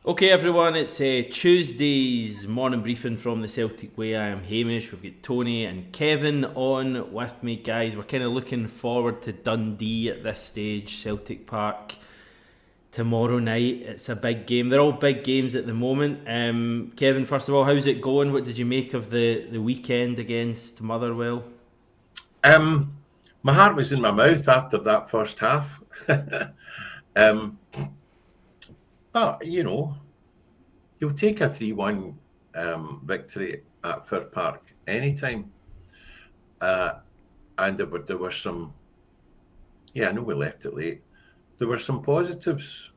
Okay everyone, it's Tuesday's morning briefing from the Celtic Way. I am Hamish, we've got Tony and Kevin on with me, guys. We're kind of looking forward to Dundee at this stage, Celtic Park, tomorrow night. It's a big game. They're all big games at the moment. Kevin, first of all, how's it going? What did you make of the weekend against Motherwell? My heart was in my mouth after that first half. But, you'll take a 3-1 victory at Fir Park anytime. And there were some, I know we left it late. There were some positives,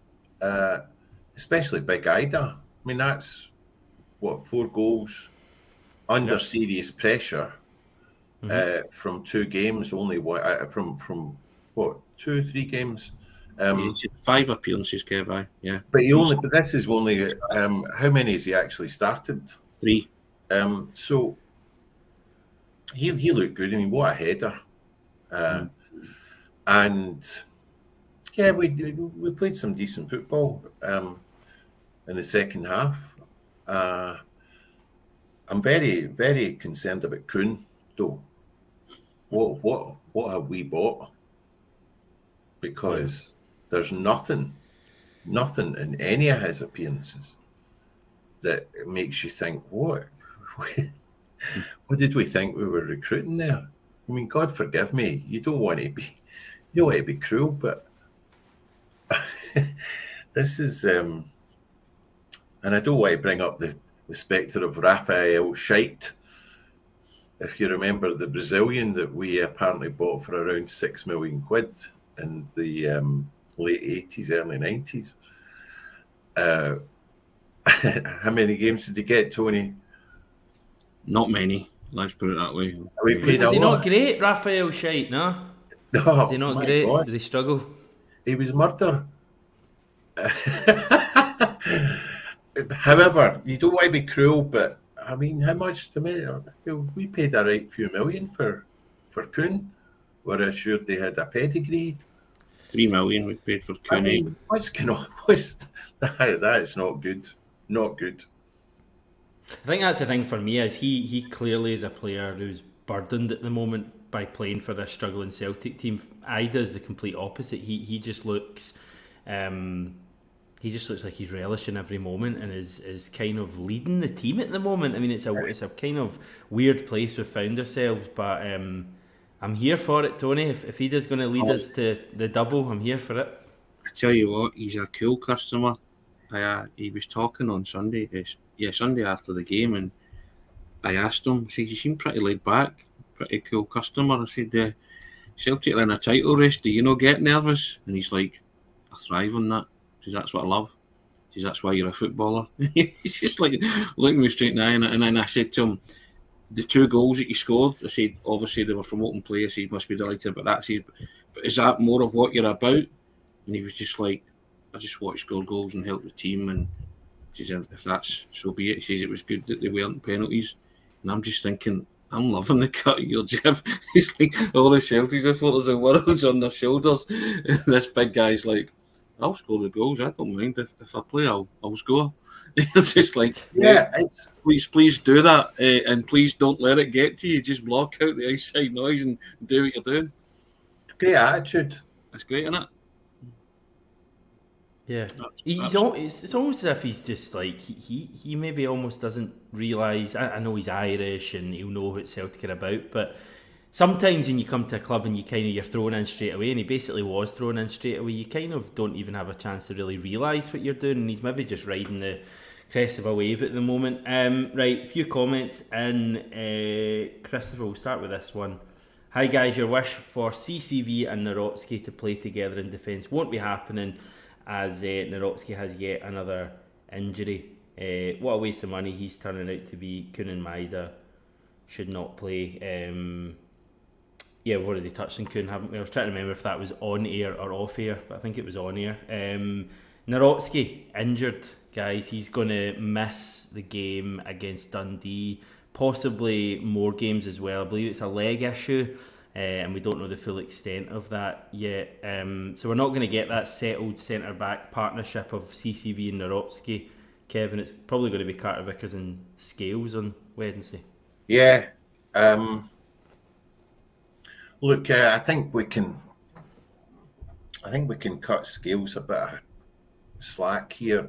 especially Big Ida. I mean, that's, 4 goals under serious pressure from 2 games, only from 2-3 games. 5 appearances, Kev. Yeah. But this is only how many has he actually started? 3. So he looked good. I mean, what a header! And we played some decent football in the second half. I'm very, very concerned about Kuhn, though. What have we bought? Because there's nothing in any of his appearances that makes you think, what did we think we were recruiting there? I mean, God forgive me, you don't want to be cruel, but this is, and I don't want to bring up the spectre of Raphael Scheidt. If you remember the Brazilian that we apparently bought for around £6 million in the late 80s, early 90s. How many games did he get, Tony? Not many, let's put it that way. Was he not great, Raphael Scheidt, no? No. Was he not great? God. Did he struggle? He was murder. However, you don't want to be cruel, but I mean, how much to me? We paid a right few million for Kuhn. We're assured they had a pedigree. 3 million we paid for Kuhn. I mean, that is not good. Not good. I think that's the thing for me, is he clearly is a player who's burdened at the moment by playing for this struggling Celtic team. Ida is the complete opposite. He just looks like he's relishing every moment and is kind of leading the team at the moment. I mean, it's a kind of weird place we've found ourselves, but I'm here for it, Tony. If he is going to lead us to the double, I'm here for it. I tell you what, he's a cool customer. He was talking on Sunday, Sunday after the game, and I asked him, I said, you seem pretty laid back, pretty cool customer. I said, Celtic are in a title race, do you not get nervous? And he's like, I thrive on that. He says, that's what I love. He says, that's why you're a footballer. He's just like looking me straight in the eye, and then I said to him, the 2 goals that you scored, I said, obviously they were from open play. I said, you must be delighted about that. I said, but is that more of what you're about? And he was just like, I just want to score goals and help the team. And he says, if that's so be it. He says, it was good that they weren't penalties. And I'm just thinking, I'm loving the cut of your jib. He's like, all the Celtics are photos of worlds on their shoulders. And this big guy's like, I'll score the goals. I don't mind if I play. I'll score. It's just like, please do that, and please don't let it get to you. Just block out the outside noise and do what you're doing. Great attitude. That's great, isn't it? Yeah, it's almost as if he's just like he maybe almost doesn't realise. I know he's Irish and he'll know what Celtic are about, but sometimes when you come to a club and you're thrown in straight away, and he basically was thrown in straight away, you kind of don't even have a chance to really realise what you're doing, and he's maybe just riding the crest of a wave at the moment. Right, a few comments, and Christopher, we'll start with this one. Hi guys, your wish for CCV and Nawrocki to play together in defence won't be happening, as Nawrocki has yet another injury. What a waste of money he's turning out to be. Kuhn and Maida should not play. We've already touched on Kuhn, haven't we? I was trying to remember if that was on air or off air, but I think it was on air. Nawrocki, injured, guys. He's going to miss the game against Dundee, possibly more games as well. I believe it's a leg issue, and we don't know the full extent of that yet. So we're not going to get that settled centre-back partnership of CCV and Nawrocki Kevin, it's probably going to be Carter Vickers and Scales on Wednesday. Yeah. Look, I think we can cut Scales a bit of slack here.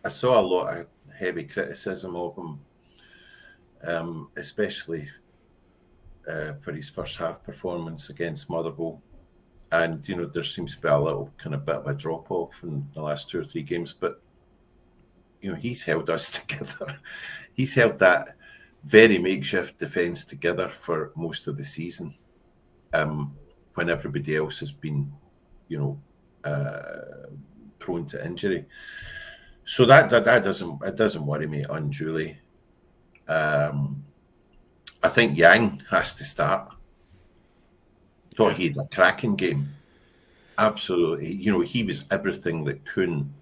I saw a lot of heavy criticism of him, especially for his first half performance against Motherwell. And, there seems to be a little kind of bit of a drop-off in the last 2 or 3 games. But, he's held us together. He's held that very makeshift defence together for most of the season, when everybody else has been, prone to injury. So that doesn't worry me unduly. I think Yang has to start. Thought he had a cracking game. Absolutely. He was everything that Kuhn,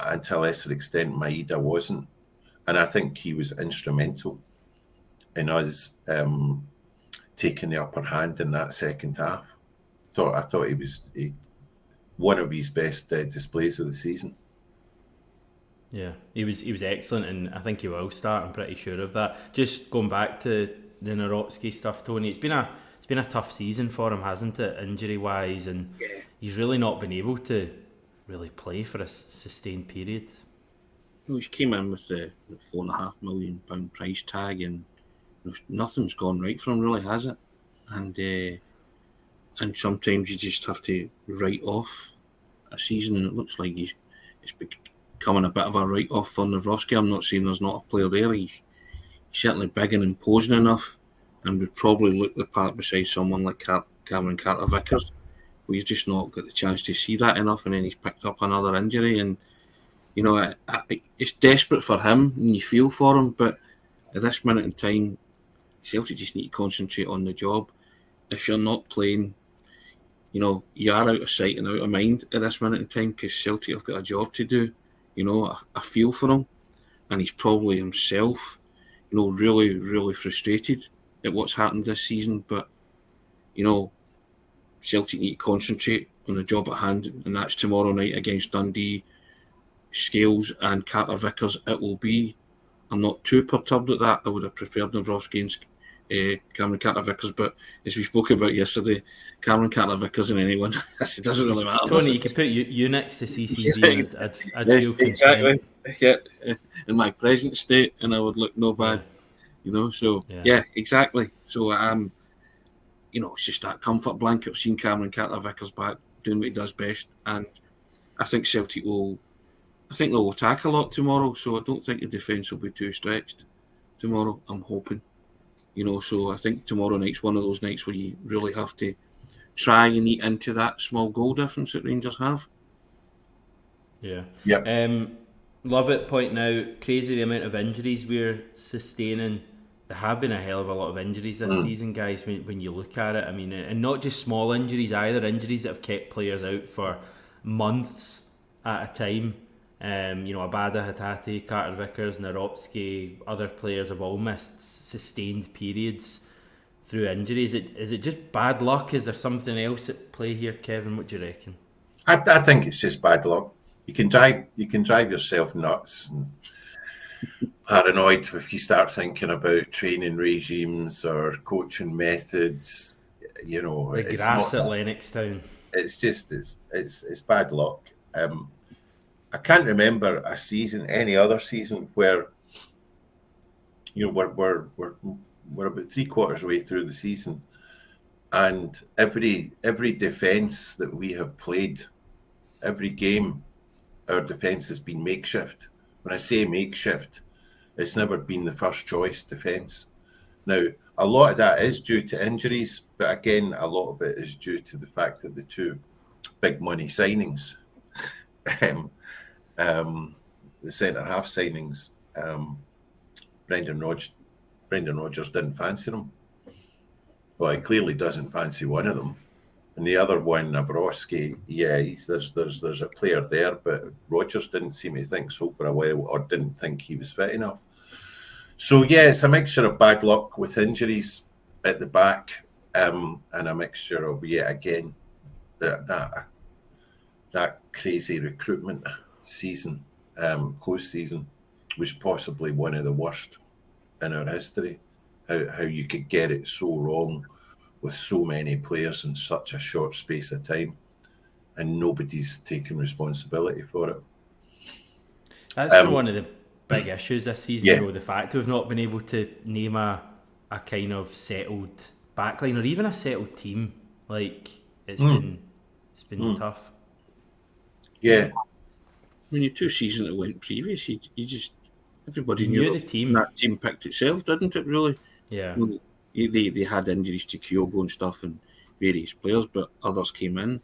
and to a lesser extent, Maeda wasn't. And I think he was instrumental in us taking the upper hand in that second half. I thought he was one of his best displays of the season. Yeah, he was excellent, and I think he will start. I'm pretty sure of that. Just going back to the Nawrocki stuff, Tony, it's been a tough season for him, hasn't it, injury wise, and he's really not been able to really play for a sustained period. He came in with the £4.5 million price tag, and nothing's gone right for him, really, has it? And sometimes you just have to write off a season, and it looks like it's becoming a bit of a write-off for Nawrocki. I'm not saying there's not a player there. He's certainly big and imposing enough, and would probably look the part beside someone like Cameron Carter-Vickers. But you've just not got the chance to see that enough, and then he's picked up another injury, and it's desperate for him, and you feel for him, but at this minute in time, Celtic just need to concentrate on the job. If you're not playing, you are out of sight and out of mind at this minute in time, because Celtic have got a job to do. I feel for him, and he's probably himself, really, really frustrated at what's happened this season. But, Celtic need to concentrate on the job at hand, and that's tomorrow night against Dundee. Scales and Carter Vickers it will be. I'm not too perturbed at that. I would have preferred Nawrocki and Cameron Carter Vickers, but as we spoke about yesterday, Cameron Carter Vickers and anyone, it doesn't really matter. Tony, you could put you next to CCV, and I'd yes, feel exactly. Yeah, in my present state, and I would look no bad. So yeah, exactly. So it's just that comfort blanket of seeing Cameron Carter Vickers back doing what he does best, and I think Celtic will. I think they'll attack a lot tomorrow, so I don't think the defence will be too stretched tomorrow. I'm hoping, So I think tomorrow night's one of those nights where you really have to try and eat into that small goal difference that Rangers have. Yeah. Love it. Pointing out crazy the amount of injuries we're sustaining. There have been a hell of a lot of injuries this season, guys. When you look at it, I mean, and not just small injuries either. Injuries that have kept players out for months at a time. Abada, Hatate, Carter Vickers, Nawrocki, other players have all missed sustained periods through injuries. Is it just bad luck? Is there something else at play here, Kevin? What do you reckon? I think it's just bad luck. You can drive yourself nuts and paranoid if you start thinking about training regimes or coaching methods. The grass at Lennoxtown. It's just it's bad luck. I can't remember any other season where we're about 3/4 way through the season, and every defence that we have played, every game, our defence has been makeshift. When I say makeshift, it's never been the first choice defence. Now, a lot of that is due to injuries, but again, a lot of it is due to the fact that the two big money signings, the centre half signings, Brendan Rodgers didn't fancy them. Well, he clearly doesn't fancy one of them, and the other one, Nawrocki, there's a player there, but Rodgers didn't seem to think so for a while, or didn't think he was fit enough. So it's a mixture of bad luck with injuries at the back, and a mixture of yet again that crazy recruitment season. close season was possibly one of the worst in our history. How you could get it so wrong with so many players in such a short space of time, and nobody's taking responsibility for it. That's been one of the big issues this season, Yeah. you know, the fact we've not been able to name a kind of settled backline or even a settled team. Like, it's been tough. Yeah. When your 2 seasons that went previous, you just everybody You knew knew the team. That team picked itself, didn't it? Really? Yeah. Well, they had injuries to Kyogo and stuff and various players, but others came in,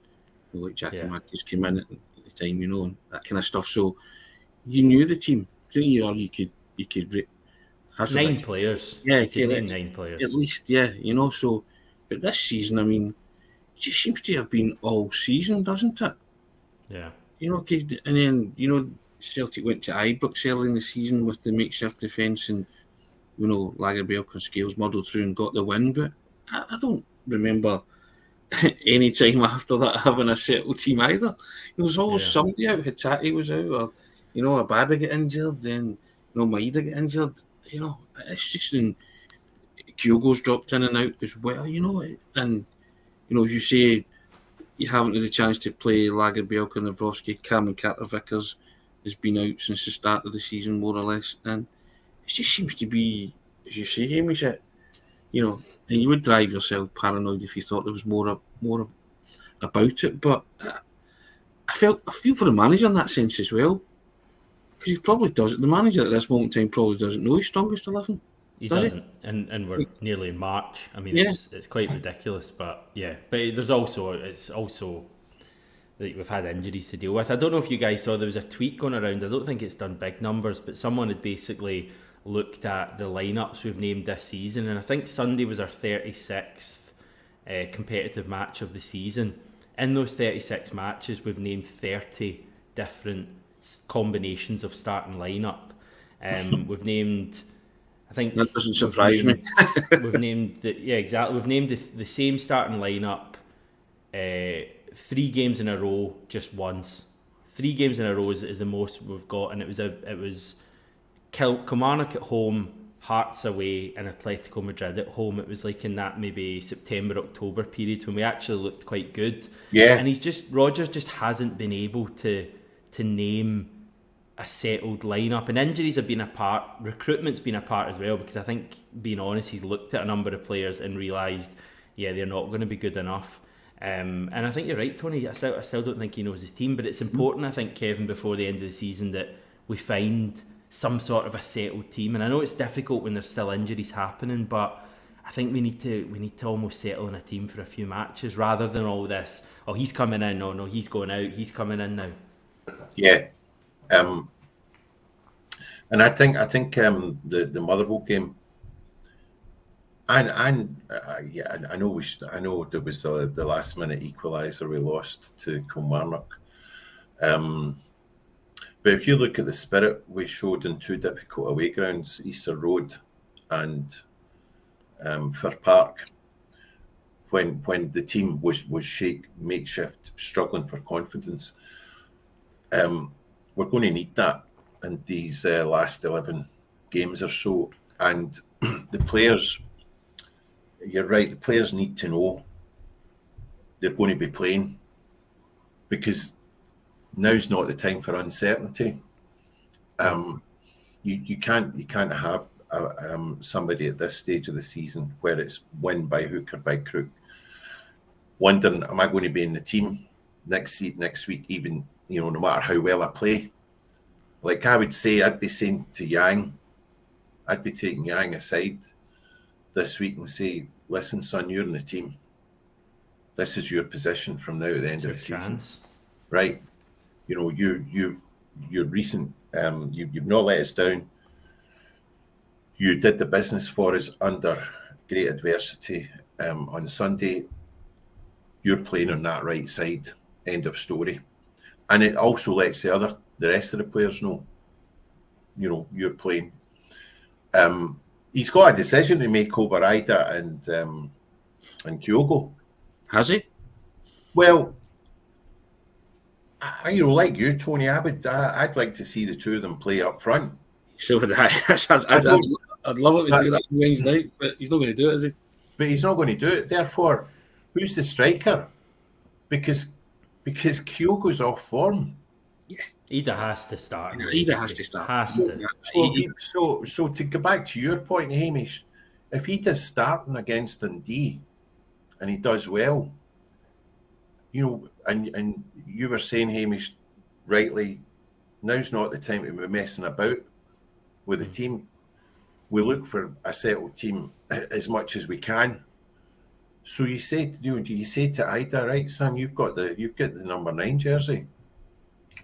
like Jackie Matthews came in at the time, you know, and that kind of stuff. So you knew the team, didn't you? Or you could hazard 9 it. players. Yeah, you could name at 9 players. At least, yeah, you know. So, but this season, I mean, it just seems to have been all season, doesn't it? Yeah. You know, and then, you know, Celtic went to Ibrox early in the season with the makeshift defence and, you know, Lagerbielke and Scales muddled through and got the win. But I don't remember any time after that having a settled team either. There was always somebody out. Hatate was out, or, you know, Abada get injured, then, you know, Maida get injured. You know, it's just in Kyogo's dropped in and out as well, you know. And, you know, as you say, you haven't had a chance to play Lagerbielke and Nawrocki. Cameron Carter-Vickers has been out since the start of the season, more or less. And it just seems to be, as you say, Hamish, you know, and you would drive yourself paranoid if you thought there was more about it. But I feel for the manager in that sense as well, because he probably doesn't. The manager at this moment in time probably doesn't know his strongest 11. He doesn't, and we're nearly in March. I mean, it's quite ridiculous, but it's also that we've had injuries to deal with. I don't know if you guys saw, there was a tweet going around. I don't think it's done big numbers, but someone had basically looked at the lineups we've named this season, and I think Sunday was our 36th competitive match of the season. In those 36 matches, we've named 30 different combinations of starting lineup. We've named, I think that doesn't surprise me. We've named We've named the same starting lineup 3 games in a row just once. 3 games in a row is the most we've got, and it was Kilmarnock at home, Hearts away, and Atletico Madrid at home. It was like in that maybe September, October period when we actually looked quite good. Yeah. And Rodgers just hasn't been able to name a settled lineup, and injuries have been a part, recruitment's been a part as well, because I think, being honest, he's looked at a number of players and realised, they're not going to be good enough. And I think you're right, Tony. I still don't think he knows his team, but it's important, I think, Kevin, before the end of the season, that we find some sort of a settled team. And I know it's difficult when there's still injuries happening, but I think we need to almost settle in a team for a few matches, rather than all this, oh, he's coming in, no, he's going out, he's coming in now. Yeah. And I think the Motherwell game, and I know there was the last minute equaliser we lost to Kilmarnock. But if you look at the spirit we showed in 2 difficult away grounds, Easter Road and Fir Park, when the team was makeshift, struggling for confidence, we're going to need that in these last 11 games or so. And the players, you're right, the players need to know they're going to be playing, because now's not the time for uncertainty. You can't have somebody at this stage of the season where it's win by hook or by crook, wondering, am I going to be in the team next week, even, you know, no matter how well I play. Like I would say, I'd be saying to Yang, I'd be taking Yang aside this week and say, listen, son, you're in the team. This is your position from now at the end of the season, right? You know, you're recent. You've not let us down. You did the business for us under great adversity on Sunday. You're playing on that right side. End of story. And it also lets the rest of the players know, you know, you're playing. He's got a decision to make over Ida and Kyogo. Has he? Well, like you, Tony, I'd like to see the two of them play up front. So would I. I'd love him to do that on Wednesday night, but he's not going to do it, is he? But he's not going to do it. Therefore, who's the striker? Because Kyogo's off form. Yeah. Ida has to start. Ida has to start. So to go back to your point, Hamish, if Ida's starting against Dundee and he does well, and you were saying, Hamish, rightly, now's not the time to be messing about with the team. We look for a settled team as much as we can. So you say to Ida, right, son, you've got the number 9 jersey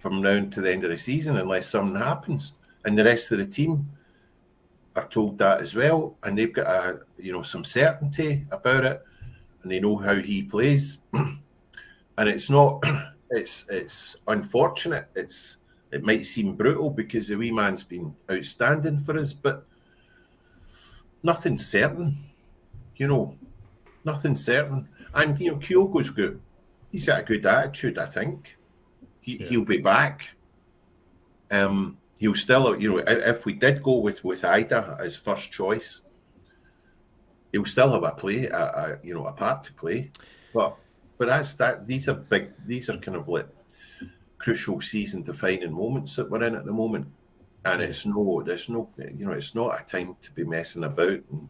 from now to the end of the season, unless something happens, and the rest of the team are told that as well, and they've got some certainty about it, and they know how he plays, and it's not, it's unfortunate. It might seem brutal because the wee man's been outstanding for us, but nothing's certain, nothing's certain. And Kyogo's he's got a good attitude, I think. He'll be back. He'll still, if we did go with Ida as first choice, he'll still have a part to play. But that's that. These are kind of like crucial season-defining moments that we're in at the moment, and it's not a time to be messing about and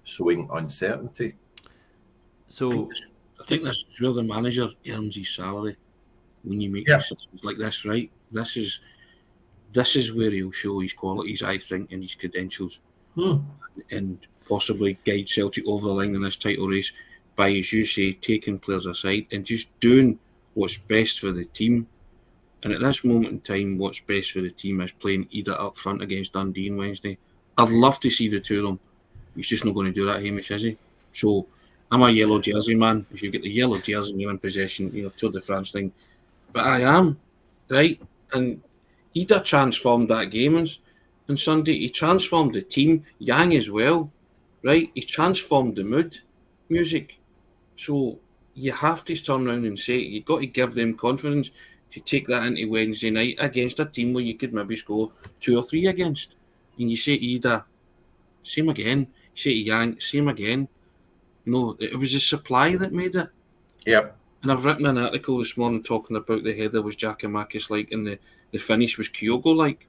sowing uncertainty. So I think that's where the manager earns his salary. When you make decisions like this, right? This is where he'll show his qualities, I think, and his credentials, and possibly guide Celtic over the line in this title race by, as you say, taking players aside and just doing what's best for the team. And at this moment in time, what's best for the team is playing Ida up front against Dundee on Wednesday. I'd love to see the two of them. He's just not going to do that, Hamish, is he? So I'm a yellow jersey man. If you get the yellow jersey and you're in possession, Tour de France thing. But I am, right? And Ida transformed that game on Sunday. He transformed the team. Yang as well, right? He transformed the mood music. So you have to turn around and say, you've got to give them confidence to take that into Wednesday night against a team where you could maybe score 2 or 3 against. And you say to Ida, same again. You say to Yang, same again. It was the supply that made it. Yep. And I've written an article this morning talking about the header was Giakoumakis like and the finish was Kyogo like.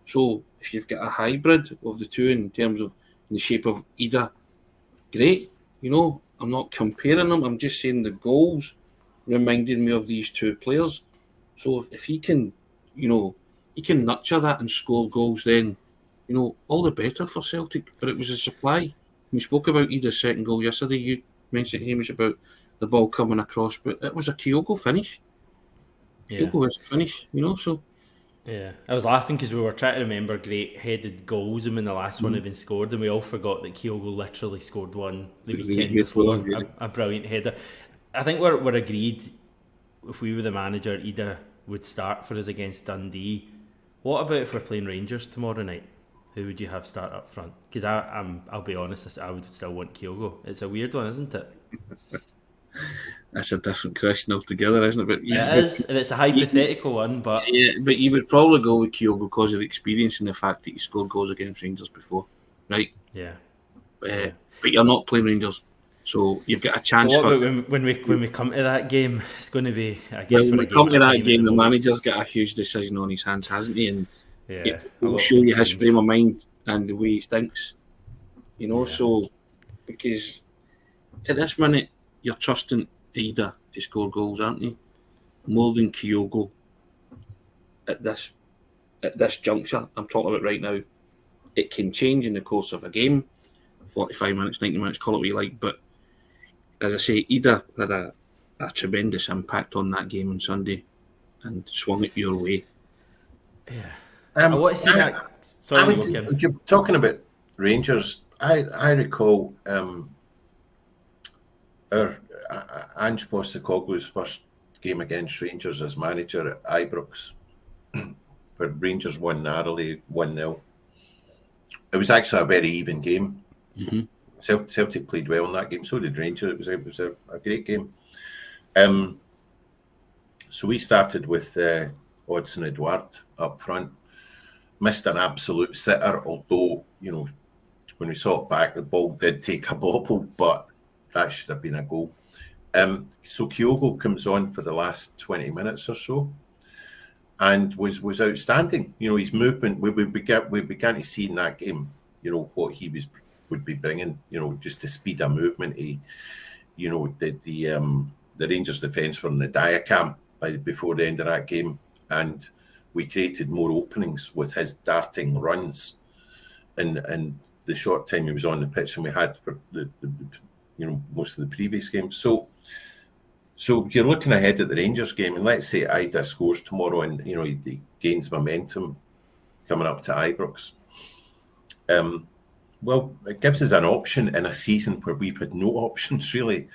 So if you've got a hybrid of the two in terms of in the shape of Ida, great. I'm not comparing them. I'm just saying the goals reminded me of these two players. So if he can, he can nurture that and score goals, then, all the better for Celtic. But it was a supply. We spoke about Ida's second goal yesterday. You mentioned, Hamish, about the ball coming across, but it was a Kyogo finish. Kyogo was a finish, so. Yeah, I was laughing because we were trying to remember great headed goals, and when the last one had been scored, and we all forgot that Kyogo literally scored one the weekend before, a brilliant header. I think we're agreed, if we were the manager, Ida would start for us against Dundee. What about if we're playing Rangers tomorrow night? Who would you have start up front? Because I'll be honest, I would still want Kyogo. It's a weird one, isn't it? That's a different question altogether, isn't it? But it is, and it's a hypothetical one. But but you would probably go with Kyogo because of experience and the fact that he scored goals against Rangers before, right? Yeah. But you're not playing Rangers, so you've got a chance. What about when we come to that game? It's going to be, I guess, when we come to that game, the manager's got a huge decision on his hands, hasn't he? And it will show you his frame of mind and the way he thinks. So because at this minute you're trusting Ida to score goals, aren't you? More than Kyogo at this juncture I'm talking about right now. It can change in the course of a game, 45 minutes, 90 minutes, call it what you like, but as I say, Ida had a tremendous impact on that game on Sunday and swung it your way. Yeah. I want to see that. Sorry, you're talking about Rangers. I recall our Ange Postecoglou's first game against Rangers as manager at Ibrox, where Rangers won narrowly 1-0. It was actually a very even game. Mm-hmm. Celtic played well in that game. So did Rangers. It was a great game. So we started with Odson Edouard up front. Missed an absolute sitter, although, when we saw it back, the ball did take a bobble, but that should have been a goal. So Kyogo comes on for the last 20 minutes or so and was outstanding. His movement, we began to see in that game, what he would be bringing, just the speed of movement. The Rangers defence were in the diacam before the end of that game, and we created more openings with his darting runs in the short time he was on the pitch than we had for the most of the previous games. So you're looking ahead at the Rangers game, and let's say Ida scores tomorrow, and he gains momentum coming up to Ibrox. Well, it gives us an option in a season where we've had no options really.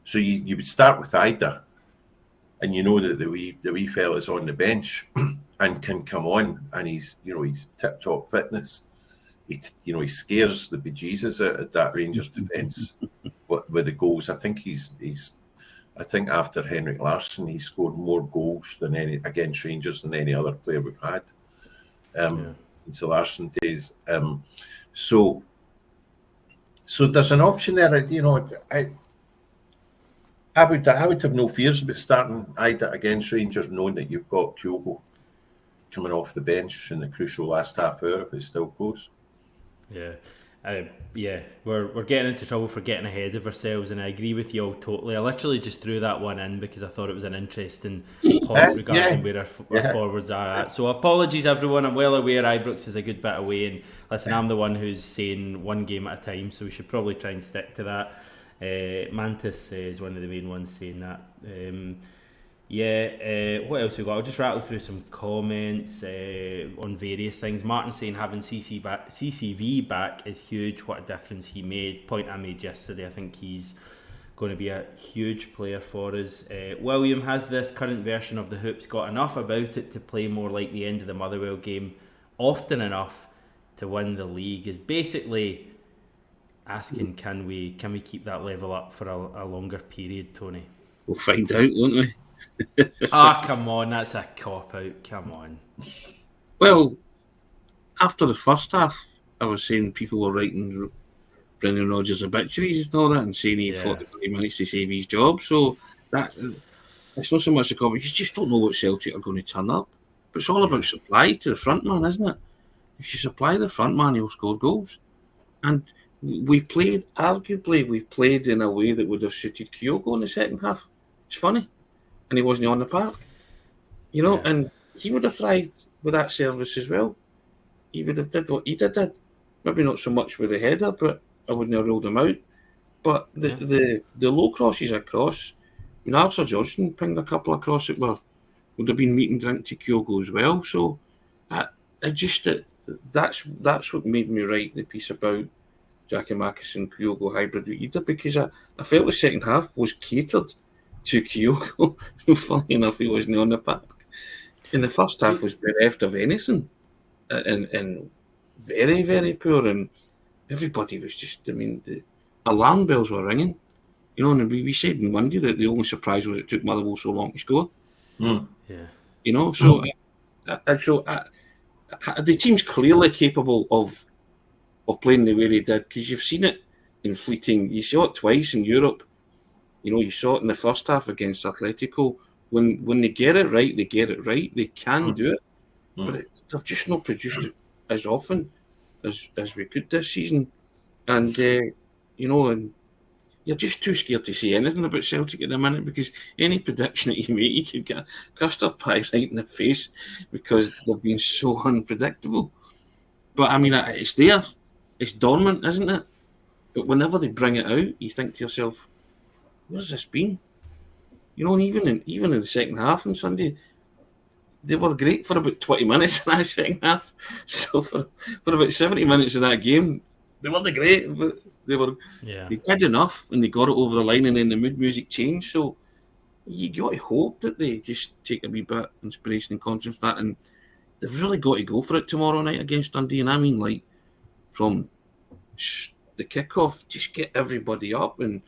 So you would start with Ida, and that the wee fella's on the bench and can come on, and he's tip-top fitness. He scares the bejesus out of that Rangers defence with the goals. I think I think after Henrik Larsson, he scored more goals against Rangers than any other player we've had since the Larsson days. So there's an option there. I would have no fears about starting Ida against Rangers, knowing that you've got Kyogo coming off the bench in the crucial last half hour if it still goes. We're getting into trouble for getting ahead of ourselves, and I agree with you all totally. I literally just threw that one in because I thought it was an interesting point regarding where our forwards are at. So apologies everyone, I'm well aware Ibrox is a good bit away, and listen, I'm the one who's saying one game at a time, so we should probably try and stick to that. Mantis is one of the main ones saying that. What else we got? I'll just rattle through some comments on various things. Martin saying having CCV back is huge. What a difference he made. Point I made yesterday. I think he's going to be a huge player for us. William, has this current version of the Hoops got enough about it to play more like the end of the Motherwell game often enough to win the league? Is basically asking, can we keep that level up for a longer period, Tony? We'll find out, won't we? Come on, that's a cop-out, come on. Well, after the first half, I was saying people were writing Brendan Rodgers obituaries and all that, and saying he had 45 minutes to save his job, so that it's not so much a cop-out, you just don't know what Celtic are going to turn up. But it's all about supply to the front man, isn't it? If you supply the front man, he'll score goals. And we've played in a way that would have suited Kyogo in the second half. It's funny. And he wasn't on the park. And he would have thrived with that service as well. He would have did what he did. Maybe not so much with the header, but I wouldn't have ruled him out. But the low crosses across, Arthur Johnston pinged a couple across that would have been meat and drink to Kyogo as well. So that's what made me write the piece about Giakoumakis and Kyogo hybrid with Ida, because I felt the second half was catered to Kyogo. Funny enough, he wasn't on the park. And the first half was bereft of anything and very, very poor. And everybody was just, the alarm bells were ringing. And we said in Monday that the only surprise was it took Motherwell so long to score. So the team's clearly capable of playing the way they did, because you've seen it in fleeting. You saw it twice in Europe. You saw it in the first half against Atletico. When they get it right, they get it right. They can do it, but they've just not produced it as often as we could this season. And and you're just too scared to say anything about Celtic at the minute, because any prediction that you make, you could get a custard pie right in the face, because they've been so unpredictable. But it's there. It's dormant, isn't it? But whenever they bring it out, you think to yourself, where's this been? And even in the second half on Sunday, they were great for about 20 minutes in that second half. So for about 70 minutes of that game, they weren't great, but they did enough, and they got it over the line, and then the mood music changed. So you got to hope that they just take a wee bit of inspiration and confidence from that, and they've really got to go for it tomorrow night against Dundee. And from the kickoff, just get everybody up and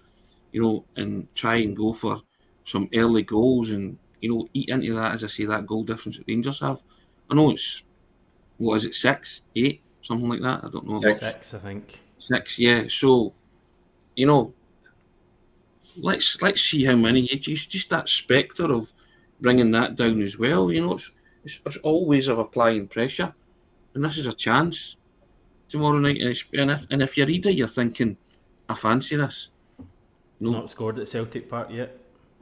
and try and go for some early goals and eat into that, as I say, that goal difference that Rangers have. I know it's, what is it, 6, 8, something like that. I don't know. 6, I think. 6, yeah. So, let's see how many. It's just that spectre of bringing that down as well. It's always of applying pressure, and this is a chance tomorrow night. And if you read it, you're thinking, I fancy this. Not scored at Celtic Park yet.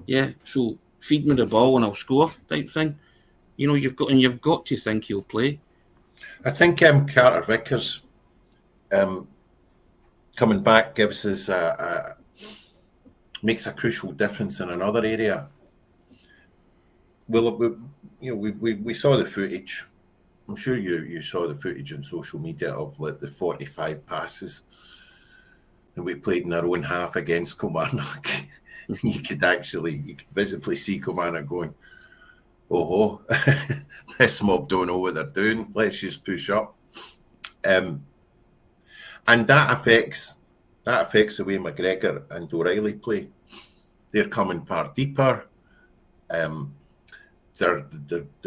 Yeah, so feed me the ball and I'll score type thing. You've got to think he'll play. I think Carter Vickers coming back gives us makes a crucial difference in another area. Well, we saw the footage. I'm sure you saw the footage on social media of like the 45 passes, and we played in our own half against Kilmarnock. You could visibly see Kilmarnock going, "Oh, this mob don't know what they're doing. Let's just push up," and that affects the way McGregor and O'Reilly play. They're coming far deeper. They're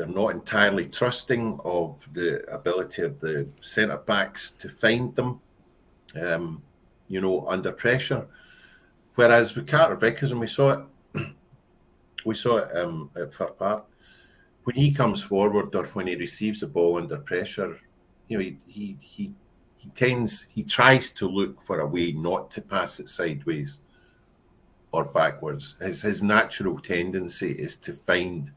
not entirely trusting of the ability of the centre backs to find them, under pressure. Whereas with Carter Vickers, and we saw it at Fir Park, when he comes forward or when he receives the ball under pressure, he tries to look for a way not to pass it sideways or backwards. His natural tendency is to find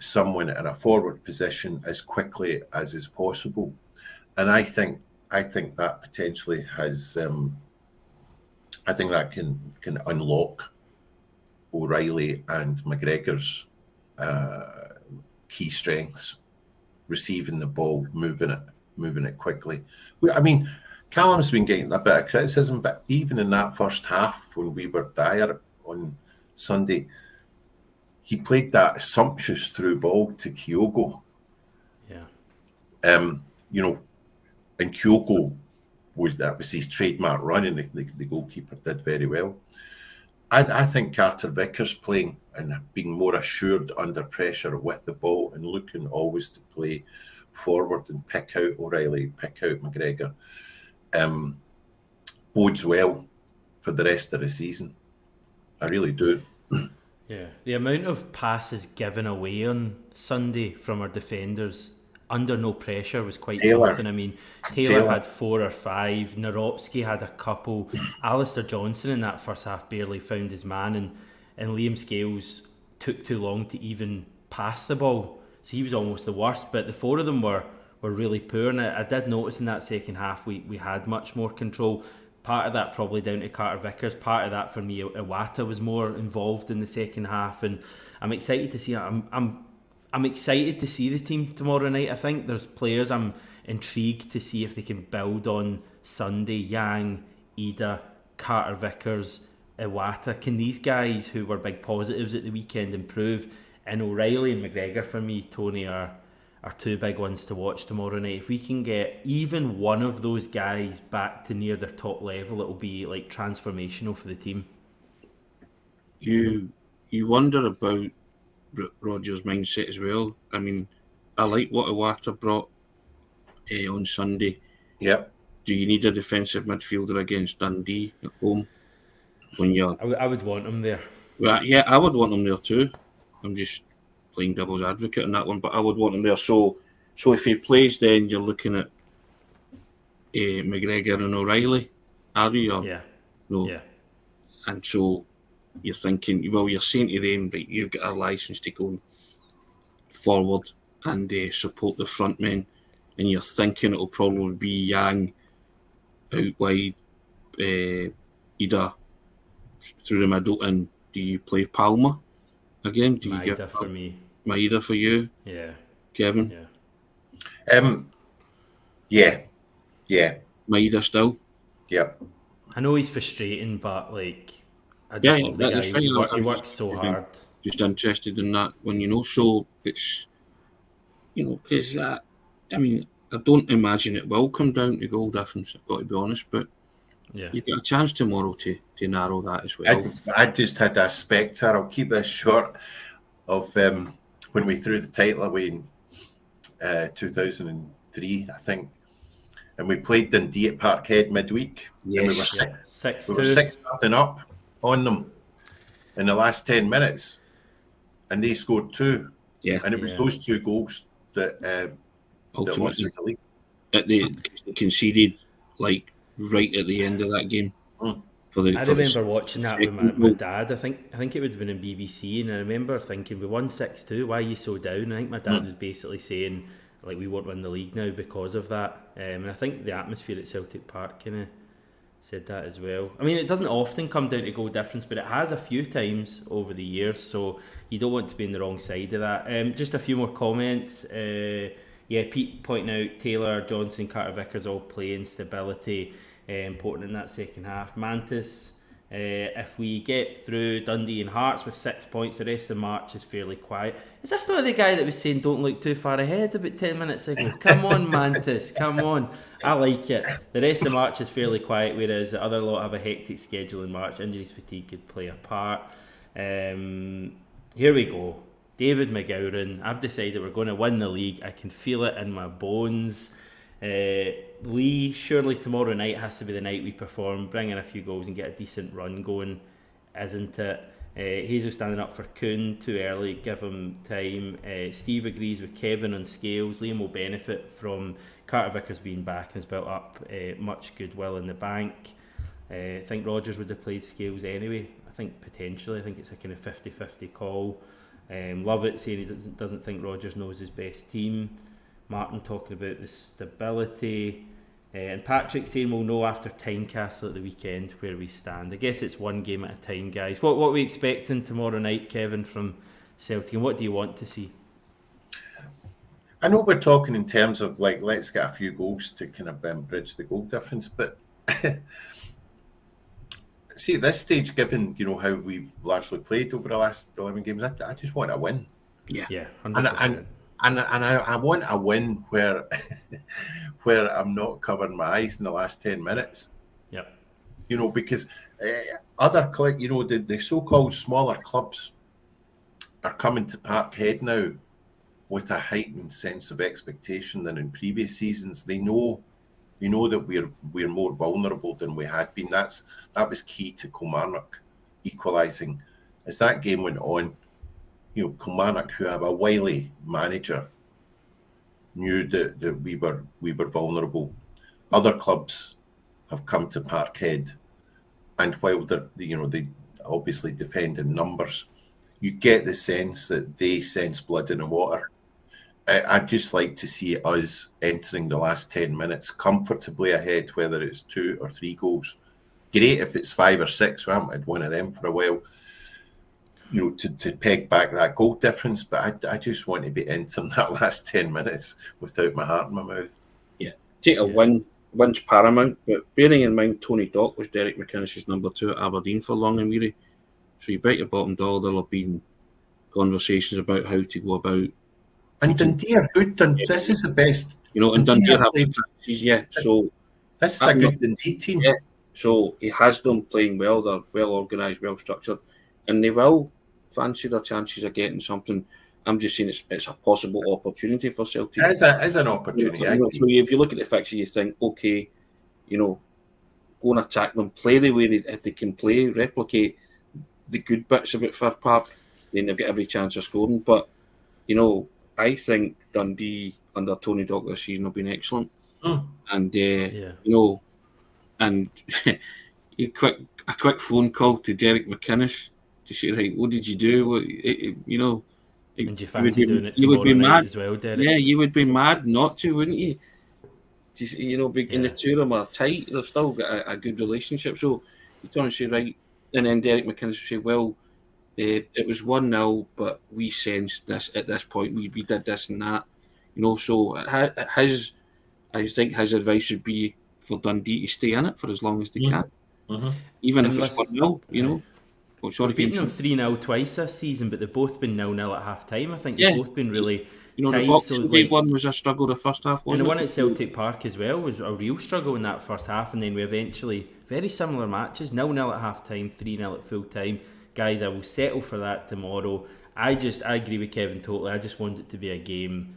someone in a forward position as quickly as is possible, and I think that potentially has. I think that can unlock O'Reilly and McGregor's key strengths: receiving the ball, moving it quickly. I mean, Callum's been getting a bit of criticism, but even in that first half when we were dire on Sunday, he played that sumptuous through ball to Kyogo. Yeah. And Kyogo was his trademark run, and the goalkeeper did very well. I think Carter Vickers playing and being more assured under pressure with the ball and looking always to play forward and pick out O'Reilly, pick out McGregor, bodes well for the rest of the season. I really do. Yeah, the amount of passes given away on Sunday from our defenders under no pressure was quite something. I mean, Taylor had 4 or 5, Nawrocki had a couple, Alistair Johnson in that first half barely found his man, and Liam Scales took too long to even pass the ball, so he was almost the worst. But the 4 of them were really poor, and I did notice in that second half we had much more control. Part of that probably down to Carter Vickers, part of that for me, Iwata was more involved in the second half, and I'm excited to see I'm excited to see the team tomorrow night. I think there's players I'm intrigued to see if they can build on Sunday. Yang, Ida, Carter Vickers, Iwata. Can these guys who were big positives at the weekend improve? And O'Reilly and McGregor for me, Tony, are 2 big ones to watch tomorrow night. If we can get even one of those guys back to near their top level, it'll be like transformational for the team. You wonder about Rodgers' mindset as well. I mean, I like what Iwata brought on Sunday. Yep. Do you need a defensive midfielder against Dundee at home? When you're, I would want him there. Well, yeah, I would want him there too. I'm just playing devil's advocate on that one, but I would want him there. So if he plays, then you're looking at McGregor and O'Reilly, are you? Or yeah. No. Yeah. And so you're thinking, well, you're saying to them, right, you've got a licence to go forward and support the front men, and you're thinking it'll probably be Yang out wide, Ida through the middle, and do you play Palmer again? Do you Maida for me. Maida for you? Yeah. Kevin? Yeah. Yeah. Maida still? Yep. I know he's frustrating, but like, I just love the guy. He works so hard. Just interested in that one, so it's, because I mean, I don't imagine it will come down to goal difference, I've got to be honest, but you've got a chance tomorrow to narrow that as well. I just had a spectre. I'll keep this short. Of when we threw the title away in 2003, I think, and we played Dundee at Parkhead midweek, and we were 6-0 up on them in the last 10 minutes, and they scored 2. And it was those 2 goals that lost us the league. They conceded like right at the end of that game. I remember watching that with my dad. I think it would have been in BBC, and I remember thinking, we won 6-2, why are you so down? I think my dad was basically saying, like, we won't win the league now because of that. And I think the atmosphere at Celtic Park kind of said that as well. I mean, it doesn't often come down to goal difference, but it has a few times over the years, so you don't want to be in the wrong side of that. Just a few more comments. Pete pointing out Taylor, Johnson, Carter Vickers all playing stability. Important in that second half. Mantis, if we get through Dundee and Hearts with 6 points, the rest of the March is fairly quiet. Is this not the guy that was saying don't look too far ahead about 10 minutes ago? Come on, Mantis, come on. I like it. The rest of the March is fairly quiet, whereas the other lot have a hectic schedule in March. Injuries, fatigue could play a part. Here we go. David McGowran. I've decided we're going to win the league. I can feel it in my bones. Lee, surely tomorrow night has to be the night we perform, bring in a few goals and get a decent run going, isn't it? Hazel standing up for Kuhn, too early, give him time. Steve agrees with Kevin on Scales. Liam will benefit from Carter Vickers being back and has built up much goodwill in the bank. I think Rodgers would have played Scales anyway. I think potentially. I think it's a kind of 50-50 call. Love it, saying he doesn't think Rodgers knows his best team. Martin talking about the stability. And Patrick saying we'll know after Tynecastle at the weekend where we stand. I guess it's one game at a time, guys. What are we expecting tomorrow night, Kevin, from Celtic, and what do you want to see? I know we're talking in terms of, like, let's get a few goals to kind of bridge the goal difference, but see, at this stage, given, you know, how we've largely played over the last 11 games, I just want a win. Yeah, 100%. And I want a win where where I'm not covering my eyes in the last 10 minutes. Yeah. You know, because other you know, the so-called smaller clubs are coming to Parkhead now with a heightened sense of expectation than in previous seasons. They know that we're more vulnerable than we had been. That was key to Kilmarnock equalising. As that game went on, you know, Kilmarnock, who have a wily manager, knew that we were vulnerable. Other clubs have come to Parkhead, and while they obviously defend in numbers, you get the sense that they sense blood in the water. I'd just like to see us entering the last 10 minutes comfortably ahead, whether it's 2 or 3 goals. Great if it's 5 or 6. We haven't had one of them for a while. You know, to peg back that goal difference, but I just want to be entering that last 10 minutes without my heart in my mouth. Yeah, take a win's paramount, but bearing in mind Tony Dock was Derek McInnes's number 2 at Aberdeen for long and weary, so you bet your bottom dollar there'll have been conversations about how to go about. And Dundee are good. This is the best. You know, and Dundee have practices, yeah. So this is a good Dundee team. Yeah. So he has them playing well. They're well organised, well structured, and they will fancy their chances of getting something. I'm just saying it's a possible opportunity for Celtic. It is an opportunity. So if you look at the fixture, you think, okay, you know, go and attack them, play the way if they can play, replicate the good bits about Fir Park, then they've got every chance of scoring. But, you know, I think Dundee under Tony Dock this season have been excellent. And, you know, and a quick phone call to Derek McInnes to say, right, what did you do? You know, and you fancy doing it tomorrow night as well, Derek? Yeah, you would be mad not to, wouldn't you? You know, and the two of them are tight. They've still got a good relationship. So you turn and say, right, and then Derek McInnes would say, well, it was 1-0, but we sensed this at this point. We did this and that. You know, so I think his advice would be for Dundee to stay in it for as long as they can. Even if it's 1-0, you know. We've beaten them 3-0 twice this season, but they've both been 0-0 at half time. I think they've both been really tight. The Boxing Day one was a struggle the first half, wasn't it? And the one at Celtic Park as well was a real struggle in that first half, and then we eventually very similar matches, 0-0 at half time, 3-0 at full time. Guys, I will settle for that tomorrow. I agree with Kevin totally. I just want it to be a game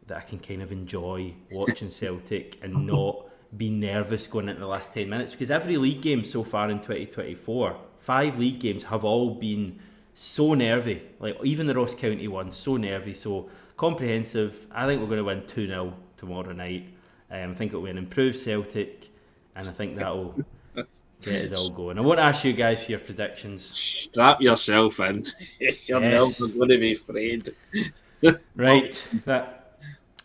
that I can kind of enjoy watching Celtic and not be nervous going into the last 10 minutes, because every league game so far in 2024, 5 league games have all been so nervy. Like even the Ross County one, so nervy. So comprehensive. I think we're going to win 2-0 tomorrow night. I think it'll be an improved Celtic, and I think that'll get us all going. I won't ask you guys for your predictions. Strap yourself in. You're never going to be afraid. Right,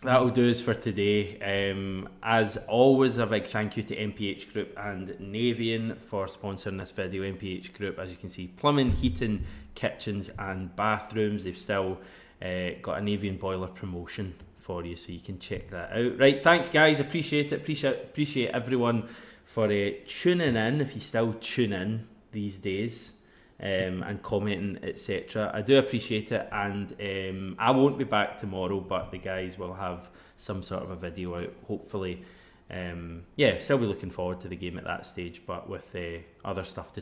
that'll do us for today. As always, a big thank you to MPH Group and Navien for sponsoring this video. MPH Group, as you can see, plumbing, heating, kitchens and bathrooms. They've still got a Navien Boiler Promotion for you, so you can check that out. Right, thanks guys, appreciate it. Appreciate everyone for tuning in, if you still tune in these days, and commenting, etc. I do appreciate it, and I won't be back tomorrow, but the guys will have some sort of a video out, hopefully. Still be looking forward to the game at that stage, but with other stuff to